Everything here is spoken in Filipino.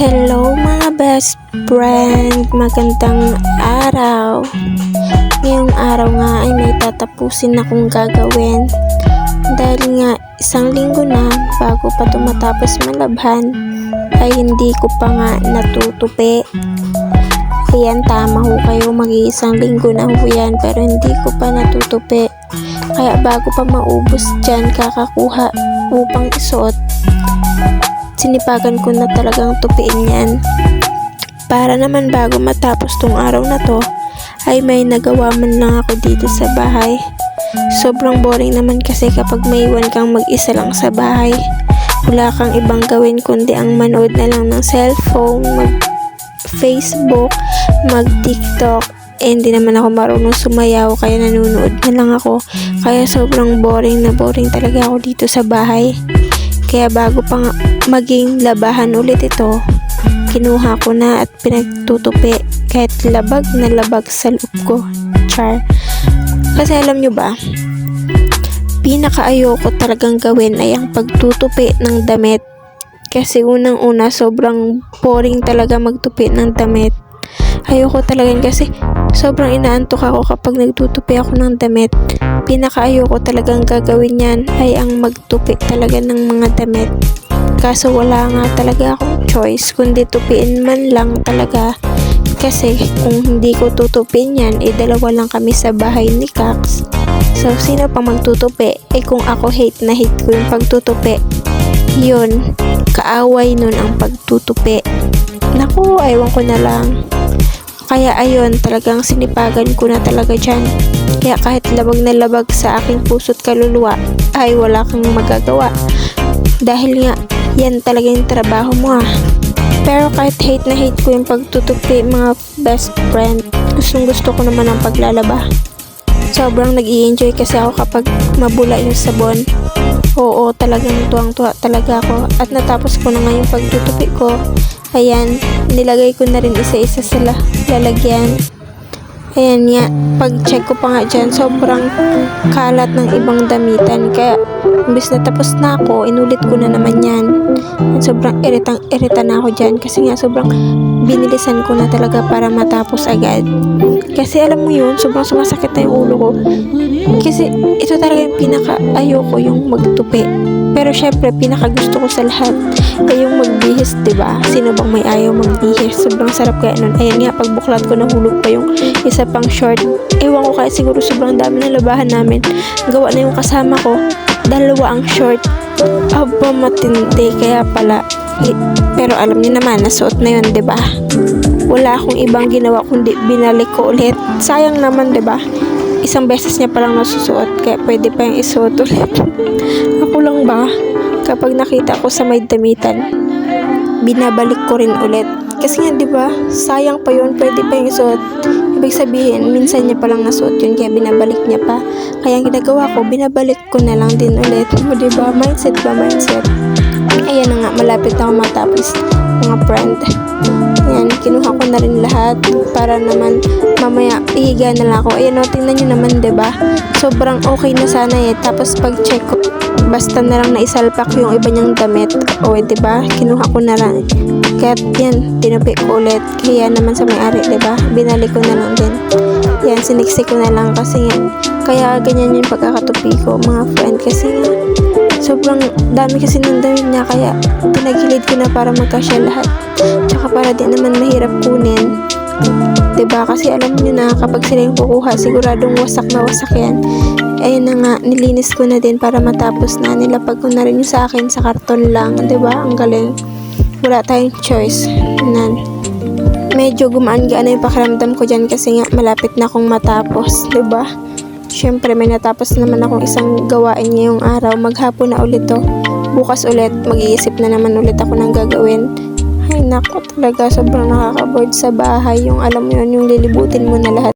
Hello mga best friend, magandang araw. Ngayong araw nga ay may tatapusin akong gagawin. Dahil nga isang linggo na bago pa tumatapos malabhan ay hindi ko pa nga natutupi. Ayan, tama ho kayo, mag-iisang linggo na ho yan pero hindi ko pa natutupi. Kaya bago pa maubos dyan kakakuha upang isuot, sinipagan ko na talagang tupiin yan. Para naman bago matapos tong araw na to, ay may nagawa man lang ako dito sa bahay. Sobrang boring naman kasi kapag maiwan kang mag-isa lang sa bahay. Wala kang ibang gawin kundi ang manood na lang ng cellphone, mag-Facebook, mag-TikTok. Hindi naman ako marunong sumayaw kaya nanonood na lang ako. Kaya sobrang boring na boring talaga ako dito sa bahay. Kaya bago pa nga maging labahan ulit ito, kinuha ko na at pinagtutupi kahit labag na labag sa loob ko. Char. Kasi alam nyo ba, pinakaayoko talagang gawin ay ang pagtutupi ng damit. Kasi unang-una sobrang boring talaga magtupi ng damit. Ayoko talaga kasi sobrang inaantok ako kapag nagtutupi ako ng damit. Pinakaayoko talagang gagawin yan ay ang magtupi talaga ng mga damit. Kaso wala nga talaga akong choice kundi tupiin man lang talaga. Kasi kung hindi ko tutupin yan, dalawa lang kami sa bahay ni Cax. So sino pa magtutupi? Kung ako hate na hate ko yung pagtutupi, yun, kaaway nun ang pagtutupi. Naku, aywan ko na lang. Kaya ayun, talagang sinipagan ko na talaga dyan. Kaya kahit labag na labag sa aking puso't kaluluwa, ay wala kang magagawa. Dahil nga, yan talaga yung trabaho mo . Pero kahit hate na hate ko yung pagtutupi mga best friend, gustong gusto ko naman ang paglalaba. Sobrang nag-i-enjoy kasi ako kapag mabula yung sabon. Oo, talagang tuwang-tuwa talaga ako. At natapos ko na nga yung pagtutupi ko. Ayan, nilagay ko na rin isa-isa sa lalagyan. Ayan nga, pag-check ko pa nga dyan, sobrang kalat ng ibang damitan. Kaya, imbis na tapos na ako, inulit ko na naman yan. Sobrang irita na ako dyan. Kasi nga, sobrang binilisan ko na talaga para matapos agad. Kasi alam mo yun, sobrang sumasakit na yung ulo ko. Kasi ito talaga yung pinaka-ayoko yung magtupi. Pero syempre, pinaka-gusto ko sa lahat ay yung magbihis, diba? Sino bang may ayaw magbihis? Sobrang sarap kaya nun. Ayan nga, pagbuklat ko, nahulog pa yung isa pang short. Ewan ko kaya siguro sobrang dami ng labahan namin. Gawa na yung kasama ko. Dalawa ang short. Aba, matindi. Kaya pala. Pero alam niyo naman, nasuot na yun, diba? Wala akong ibang ginawa kundi binalik ko ulit. Sayang naman, diba? Isang beses niya palang nasusuot, kaya pwede pa yung isuot ulit. Ako lang ba, kapag nakita ko sa may damitan, binabalik ko rin ulit. Kasi nga, diba, sayang pa yun, pwede pa yung isuot. Ibig sabihin, minsan niya palang nasuot yun, kaya binabalik niya pa. Kaya ang ginagawa ko, binabalik ko na lang din ulit. O, diba, mindset ba, mindset? Ayan na nga, malapit na ako matapos, mga friend. Ayan, kinuha ko na rin lahat para naman mamaya ihiga na lang ako. Ayan o, tingnan nyo naman, diba? Sobrang okay na sana Tapos pag-check ko, basta na lang naisalpak yung iba niyang damit. O, diba? Kinuha ko na lang. Kaya yan, tinupi ko ulit. Kaya naman sa may-ari, diba? Binalik ko na lang din. Yan, siniksi ko na lang kasi nga, kaya ganyan yung pagkakatupi ko, mga friend. Kasi nga, sobrang dami kasi ng damit niya, kaya pinagilid ko na para magkasya lahat. Tsaka para din naman mahirap kunin. Diba? Kasi alam niyo na, kapag sila yung kukuha, siguradong wasak na wasak yan. Ayun na nga, nilinis ko na din para matapos na. Nilapag ko na rin yung sa akin sa karton lang. Diba? Ang galing. Wala tayong choice. Medyo gumaan-gaan na yung pakiramdam ko dyan kasi nga malapit na akong matapos. Diba? Siyempre, may natapos naman akong isang gawain ngayong araw. Maghapon na ulit to. Bukas ulit, mag-iisip na naman ulit ako ng gagawin. Ay nako, talaga sobrang nakaka-bored sa bahay. Yung alam mo yun, yung lilibutin mo na lahat.